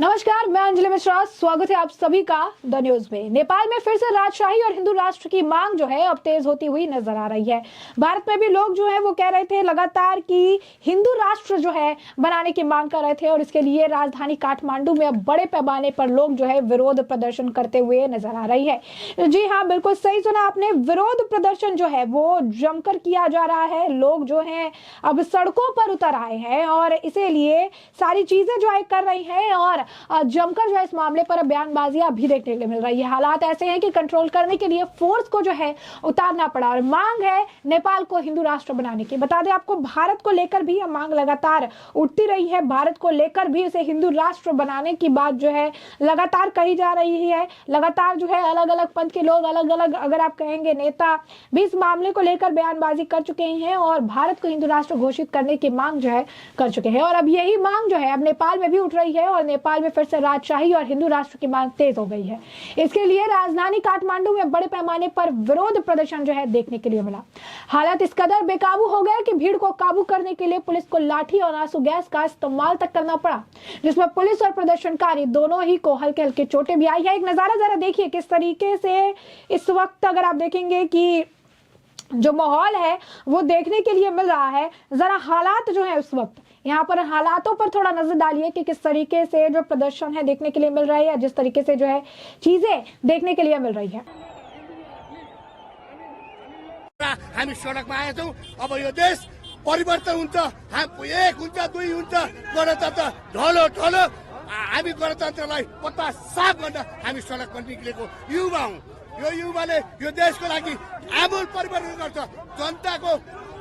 नमस्कार, मैं अंजलि मिश्रा। स्वागत है आप सभी का द न्यूज में। नेपाल में फिर से राजशाही और हिंदू राष्ट्र की मांग जो है अब तेज होती हुई नजर आ रही है। भारत में भी लोग जो है वो कह रहे थे लगातार कि हिंदू राष्ट्र जो है बनाने की मांग कर रहे थे और इसके लिए राजधानी काठमांडू में अब बड़े पैमाने पर लोग जो है विरोध प्रदर्शन करते हुए नजर आ रही है। जी हाँ, बिल्कुल सही सुना आपने। विरोध प्रदर्शन जो है वो जमकर किया जा रहा है। लोग जो है अब सड़कों पर उतर आए हैं और इसीलिए सारी चीजें जो है कर रही है और जमकर जो है इस मामले पर बयानबाजियां भी देखने के लिए मिल रही है। हालात ऐसे हैं कि कंट्रोल करने के लिए फोर्स को जो है उतारना पड़ा और मांग है नेपाल को हिंदू राष्ट्र बनाने की। बता दें आपको, भारत को लेकर भी यह मांग लगातार उठती रही है। भारत को लेकर भी इसे हिंदू राष्ट्र बनाने की बात जो है लगातार कही जा रही है। लगातार जो है अलग अलग पंथ के लोग, अलग अलग अगर आप कहेंगे नेता भी इस मामले को लेकर बयानबाजी कर चुके हैं और भारत को हिंदू राष्ट्र घोषित करने की मांग जो है कर चुके हैं। और अब यही मांग जो है अब नेपाल में भी उठ रही है और नेपाल में फिर से राजशाही और हिंदू राष्ट्र की मांग तेज हो गई है। इसके लिए राजधानी काठमांडू में बड़े पैमाने पर विरोध प्रदर्शन जो है देखने के लिए मिला। हालात इस कदर बेकाबू हो गए कि भीड़ को काबू करने के लिए पुलिस को लाठी और आंसू गैस का इस्तेमाल तक करना पड़ा, जिसमें पुलिस और प्रदर्शनकारी दोनों ही को हल्के हल्के चोटें भी आई है। एक नजारा जरा देखिए किस तरीके से इस वक्त अगर आप देखेंगे कि जो माहौल है वो देखने के लिए मिल रहा है। जरा हालात जो है उस वक्त यहाँ पर हालातों पर थोड़ा नजर डालिए कि किस तरीके से जो प्रदर्शन है देखने के लिए मिल रहा है या जिस तरीके से जो है चीजें देखने के लिए मिल रही है। हामी सडकमा आएका छौं। अब यो देश परिवर्तन हुन्छ, एक हुन्छ, दुई हुन्छ, गणतन्त्र ढलो ढलो। हामी गणतन्त्रलाई पत्ता साफ गर्न हामी सडकमा निक्लेको युवा हौं। यो युवाले यो देशको लागि आमूल परिवर्तन गर्छ। जनताको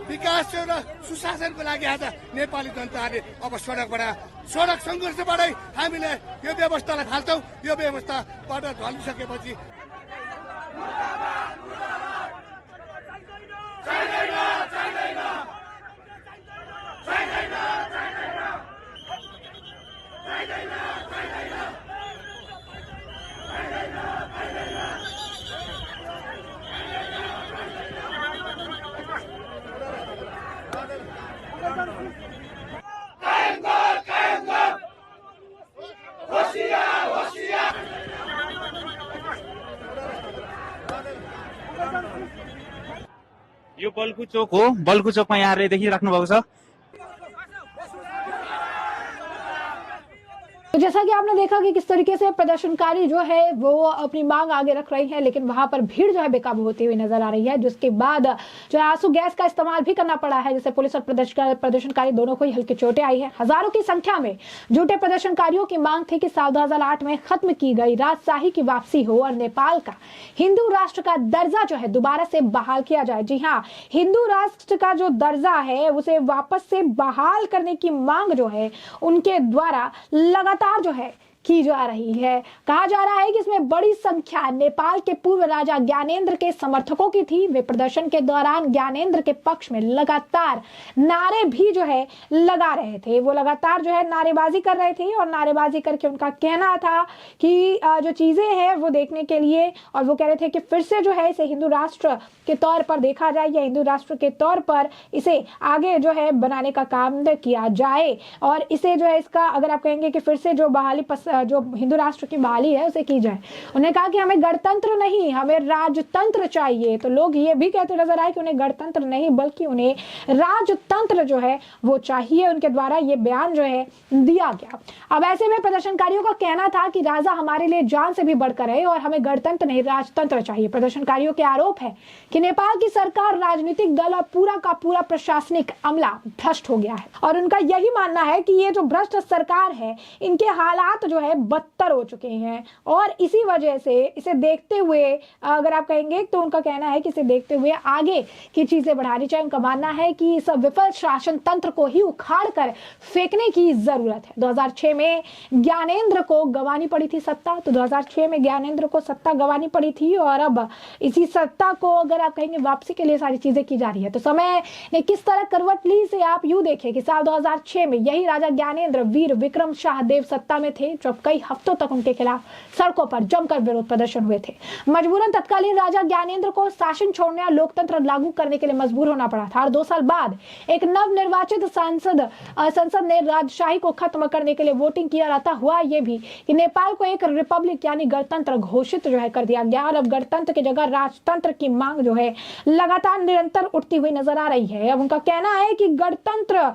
विकास र सुशासनको लागि आज नेपाली जनताले अब सडक संघर्षबाटै हामीले यो व्यवस्थालाई फाल्छौं। यो व्यवस्थाबाट ढलिसकेपछि यो बल्कु चोक हो। बल्कु चोकमा यहाँले देखिराख्नु भएको छ। तो जैसा कि आपने देखा कि किस तरीके से प्रदर्शनकारी जो है वो अपनी मांग आगे रख रही है, लेकिन वहां पर भीड़ जो है बेकाबू होती हुई नजर आ रही है, जिसके बाद जो है आंसू गैस का इस्तेमाल भी करना पड़ा है, जिससे पुलिस और प्रदर्शनकारी दोनों को ही हल्की चोटें आई है। हजारों की संख्या में झूठे प्रदर्शनकारियों की मांग थी कि साल 2008 में खत्म की गई राजशाही की वापसी हो और नेपाल का हिंदू राष्ट्र का दर्जा जो है दोबारा से बहाल किया जाए। जी हाँ, हिंदू राष्ट्र का जो दर्जा है उसे वापस से बहाल करने की मांग जो है उनके द्वारा लगातार जो है की जा रही है। कहा जा रहा है कि इसमें बड़ी संख्या नेपाल के पूर्व राजा ज्ञानेंद्र के समर्थकों की थी। वे प्रदर्शन के दौरान ज्ञानेंद्र के पक्ष में लगातार नारे भी जो है लगा रहे थे। वो लगातार जो है नारेबाजी कर रहे थे और नारेबाजी करके उनका कहना था कि जो चीजें हैं वो देखने के लिए, और वो कह रहे थे कि फिर से जो है इसे हिंदू राष्ट्र के तौर पर देखा जाए या हिंदू राष्ट्र के तौर पर इसे आगे जो है बनाने का काम किया जाए और इसे जो है इसका अगर आप कहेंगे कि फिर से जो बहाली जो हिंदू राष्ट्र की बहाली है उसे की जाए। उन्होंने कहा कि हमें गणतंत्र नहीं, हमें राजतंत्र चाहिए। तो लोग ये भी कहते नजर आए कि उन्हें गणतंत्र नहीं बल्कि उन्हें राजतंत्र जो है वो चाहिए। उनके द्वारा ये बयान जो है दिया गया। अब ऐसे में प्रदर्शनकारियों का कहना था कि राजा हमारे लिए जान से भी बढ़कर है और हमें गणतंत्र नहीं राजतंत्र चाहिए। प्रदर्शनकारियों के आरोप है कि नेपाल की सरकार, राजनीतिक दल और पूरा का पूरा प्रशासनिक अमला भ्रष्ट हो गया है और उनका यही मानना है कि ये जो भ्रष्ट सरकार है इनके हालात जो है बदतर हो चुके हैं और इसी वजह से इसे देखते हुए अगर आप कहेंगे तो उनका कहना है कि इसे देखते हुए आगे की चीजें बढ़ानी चाहिए। उनका मानना है कि इस विफल शासन तंत्र को ही उखाड़ कर फेंकने की जरूरत है। 2006 में ज्ञानेंद्र को गंवानी पड़ी थी सत्ता, तो 2006 में ज्ञानेंद्र को सत्ता गंवानी पड़ी थी और अब इसी सत्ता को अगर आप कहेंगे वापसी के लिए सारी चीजें की जा रही है। तो समय ने किस तरह करवट ली से आप यूं देखिए कि साल 2006 में यही राजा ज्ञानेंद्र वीर विक्रम शाहदेव सत्ता में थे। जब कई हफ्तों तक उनके खिलाफ सड़कों पर जमकर विरोध प्रदर्शन हुए थे। मजबूरन तत्कालीन राजा ज्ञानेंद्र को शासन छोड़ने और लोकतंत्र लागू करने के लिए मजबूर होना पड़ा था और 2 साल बाद एक नवनिर्वाचित संसद ने राजशाही को खत्म करने के लिए वोटिंग किया। रहता हुआ ये भी कि नेपाल को एक रिपब्लिक यानी गणतंत्र घोषित जो है कर दिया गया और अब गणतंत्र की जगह राजतंत्र की मांग जो है लगातार निरंतर उठती हुई नजर आ रही है। अब उनका कहना है कि गणतंत्र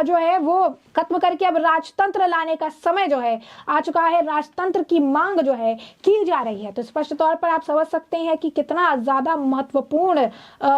जो है वो खत्म करके अब राजतंत्र लाने का समय जो है आ चुका है। राजतंत्र की मांग जो है की जा रही है। तो स्पष्ट तौर पर आप समझ सकते हैं कि कितना ज्यादा महत्वपूर्ण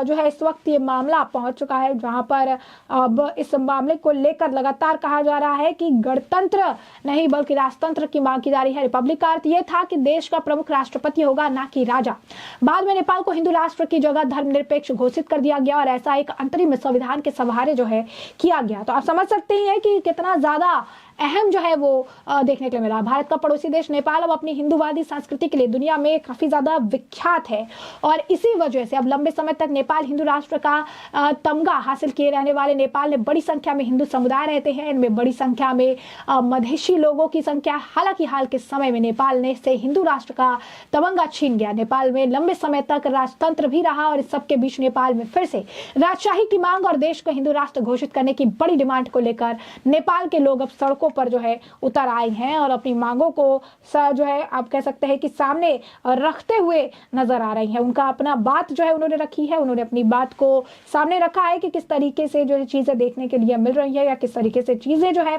जो है इस वक्त ये मामला पहुंच चुका है, जहां पर अब इस मामले को लेकर लगातार कहा जा रहा है कि गणतंत्र नहीं बल्कि राजतंत्र की मांग की जा रही है। रिपब्लिक का अर्थ यह था कि देश का प्रमुख राष्ट्रपति होगा, ना कि राजा। बाद में नेपाल को हिंदू राष्ट्र की जगह धर्मनिरपेक्ष घोषित कर दिया गया और ऐसा एक अंतरिम संविधान के सहारे जो है किया गया। तो आप समझ सकते हैं कि कितना ज्यादा अहम जो है वो देखने के लिए मिला। भारत का पड़ोसी देश नेपाल अब अपनी हिंदूवादी संस्कृति के लिए दुनिया में काफी ज्यादा विख्यात है और इसी वजह से अब लंबे समय तक नेपाल हिंदू राष्ट्र का तमगा हासिल किए रहने वाले नेपाल में बड़ी संख्या में हिंदू समुदाय रहते हैं। इनमें बड़ी संख्या में मधेशी लोगों की संख्या। हालांकि हाल के समय में नेपाल ने से हिंदू राष्ट्र का तमगा छीन गया। नेपाल में लंबे समय तक राजतंत्र भी रहा और इस सबके बीच नेपाल में फिर से राजशाही की मांग और देश को हिंदू राष्ट्र घोषित करने की बड़ी डिमांड को लेकर नेपाल के लोग अब सड़कों पर जो है उतर आए हैं और अपनी मांगों को जो है आप कह सकते हैं कि सामने रखते हुए नजर आ रही हैं। उनका अपना बात जो है उन्होंने रखी है, उन्होंने अपनी बात को सामने रखा है कि किस तरीके से जो है चीजें देखने के लिए मिल रही है या किस तरीके से चीजें जो है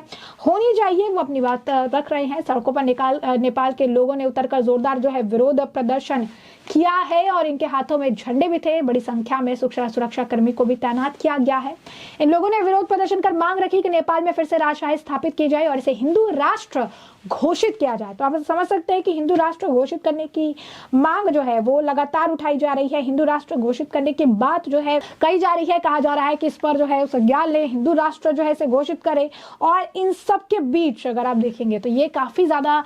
होनी चाहिए, वो अपनी बात रख रहे हैं। सड़कों पर नेपाल के लोगों ने उतरकर जोरदार जो है विरोध प्रदर्शन किया है और इनके हाथों में झंडे भी थे। बड़ी संख्या में सुरक्षा कर्मी को भी तैनात किया गया है। इन लोगों ने विरोध प्रदर्शन कर मांग रखी कि नेपाल में फिर से राजशाही स्थापित की जाए और इसे हिंदू राष्ट्र घोषित किया जाए। तो आप समझ सकते हैं कि हिंदू राष्ट्र घोषित करने की मांग जो है वो लगातार उठाई जा रही है। हिंदू राष्ट्र घोषित करने की बात जो है कही जा रही है, कहा जा रहा है कि इस पर जो है संज्ञान ले, हिंदू राष्ट्र जो है इसे घोषित करे। और इन सब के बीच अगर आप देखेंगे तो ये काफी ज्यादा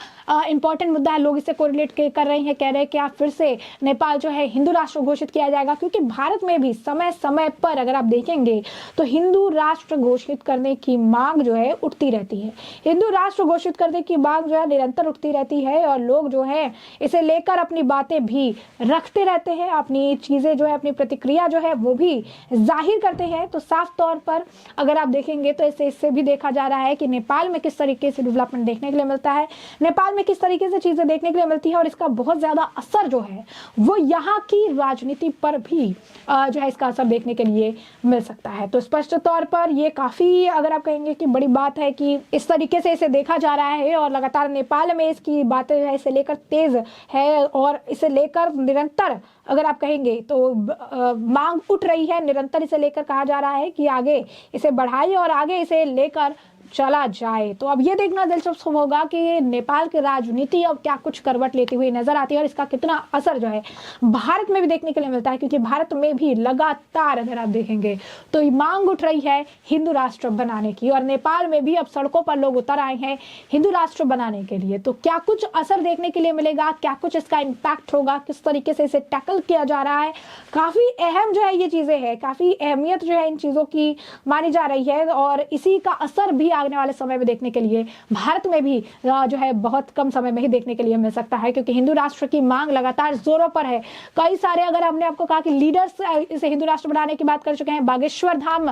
इंपॉर्टेंट मुद्दा है। लोग इसे कोरिलेट कर रहे हैं, कह रहे हैं कि आप फिर से नेपाल जो है हिंदू राष्ट्र घोषित किया जाएगा, क्योंकि भारत में भी समय समय पर अगर आप देखेंगे तो हिंदू राष्ट्र घोषित करने की मांग जो है उठती रहती है। हिंदू राष्ट्र घोषित करने की मांग जो है निरंतर उठती रहती है और लोग जो है इसे लेकर अपनी बातें भी रखते रहते हैं, अपनी चीजें जो है अपनी प्रतिक्रिया जो है वो भी जाहिर करते हैं। तो साफ तौर पर अगर आप देखेंगे तो इससे भी देखा जा रहा है कि नेपाल में किस तरीके से डेवलपमेंट देखने के लिए मिलता है, नेपाल में किस तरीके से चीजें देखने के लिए मिलती है और इसका बहुत ज्यादा असर जो है वो यहाँ की राजनीति पर भी जो है इसका असर देखने के लिए मिल सकता है। तो स्पष्ट तौर पर ये काफी अगर आप कहेंगे कि बड़ी बात है कि इस तरीके से इसे देखा जा रहा है और लगातार नेपाल में इसकी बातें जो है इसे लेकर तेज है और इसे लेकर निरंतर अगर आप कहेंगे तो मांग उठ रही है। निरंतर इसे लेकर कहा जा रहा है कि आगे इसे बढ़ाइए और आगे इसे लेकर चला जाए। तो अब ये देखना दिलचस्प होगा कि नेपाल की राजनीति अब क्या कुछ करवट लेती हुई नजर आती है और इसका कितना असर जो है भारत में भी देखने के लिए मिलता है, क्योंकि भारत में भी लगातार अगर आप देखेंगे तो मांग उठ रही है हिंदू राष्ट्र बनाने की और नेपाल में भी अब सड़कों पर लोग उतर आए हैं हिंदू राष्ट्र बनाने के लिए। तो क्या कुछ असर देखने के लिए मिलेगा, क्या कुछ इसका इम्पैक्ट होगा, किस तरीके से इसे टैकल किया जा रहा है, काफी अहम जो है ये चीजें है, काफी अहमियत जो है इन चीजों की मानी जा रही है और इसी का असर भी आने वाले समय में देखने के लिए भारत में भी जो है बहुत कम समय में ही देखने के लिए मिल सकता है, क्योंकि हिंदू राष्ट्र की मांग लगातार जोरों पर है। कई सारे अगर हमने आपको कहा कि लीडर्स इसे हिंदू राष्ट्र बनाने की बात कर चुके हैं। बागेश्वर धाम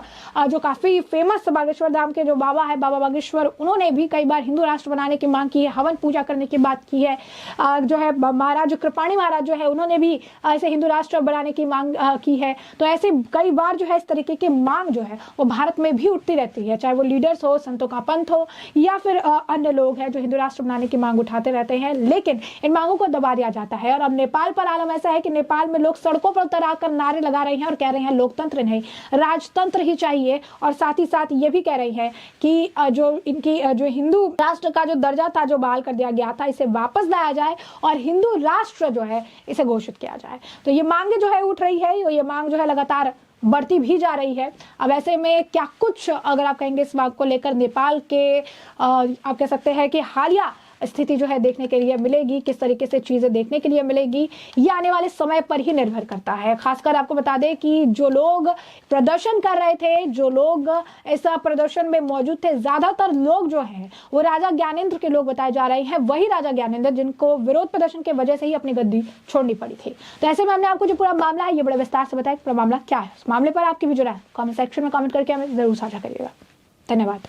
जो काफी फेमस बागेश्वर धाम के जो बाबा है बाबा बागेश्वर, उन्होंने भी कई बार हिंदू राष्ट्र बनाने की मांग की है, हवन पूजा करने की बात की है। जो है महाराज कृपाणी महाराज जो है उन्होंने भी ऐसे हिंदू राष्ट्र बनाने की मांग की है। तो ऐसे कई बार जो है इस तरीके की मांग जो है वो भारत में भी उठती रहती है, चाहे वो लीडर्स हो, संतों का पंथ हो या फिर अन्य लोग हैं जो हिंदू राष्ट्र बनाने की मांग उठाते रहते हैं, लेकिन इन मांगों को दबा दिया जाता है। और अब नेपाल पर आलम ऐसा है कि नेपाल में लोग सड़कों पर उतर आकर नारे लगा रहे हैं और कह रहे हैं लोकतंत्र नहीं राजतंत्र ही चाहिए और साथ ही साथ ये भी कह रही है कि जो इनकी जो हिंदू राष्ट्र का जो दर्जा था जो बहाल कर दिया गया था इसे वापस लाया जाए और हिंदू राष्ट्र जो है इसे घोषित किया जाए। तो ये मांगे जो है उठ रही है और ये मांग जो है लगातार बढ़ती भी जा रही है। अब ऐसे में क्या कुछ अगर आप कहेंगे इस बात को लेकर नेपाल के आप कह सकते हैं कि हालिया स्थिति जो है देखने के लिए मिलेगी, किस तरीके से चीजें देखने के लिए मिलेगी, ये आने वाले समय पर ही निर्भर करता है। खासकर आपको बता दें कि जो लोग प्रदर्शन कर रहे थे, जो लोग इस प्रदर्शन में मौजूद थे, ज्यादातर लोग जो हैं वो राजा ज्ञानेंद्र के लोग बताए जा रहे हैं। वही राजा ज्ञानेंद्र जिनको विरोध प्रदर्शन की वजह से ही अपनी गद्दी छोड़नी पड़ी थी। तो ऐसे में हमने आपको जो पूरा मामला है ये बड़े विस्तार से बताया। पूरा मामला क्या है, उस मामले पर आपकी भी जो राय कमेंट सेक्शन में कमेंट करके हमें जरूर साझा करिएगा। धन्यवाद।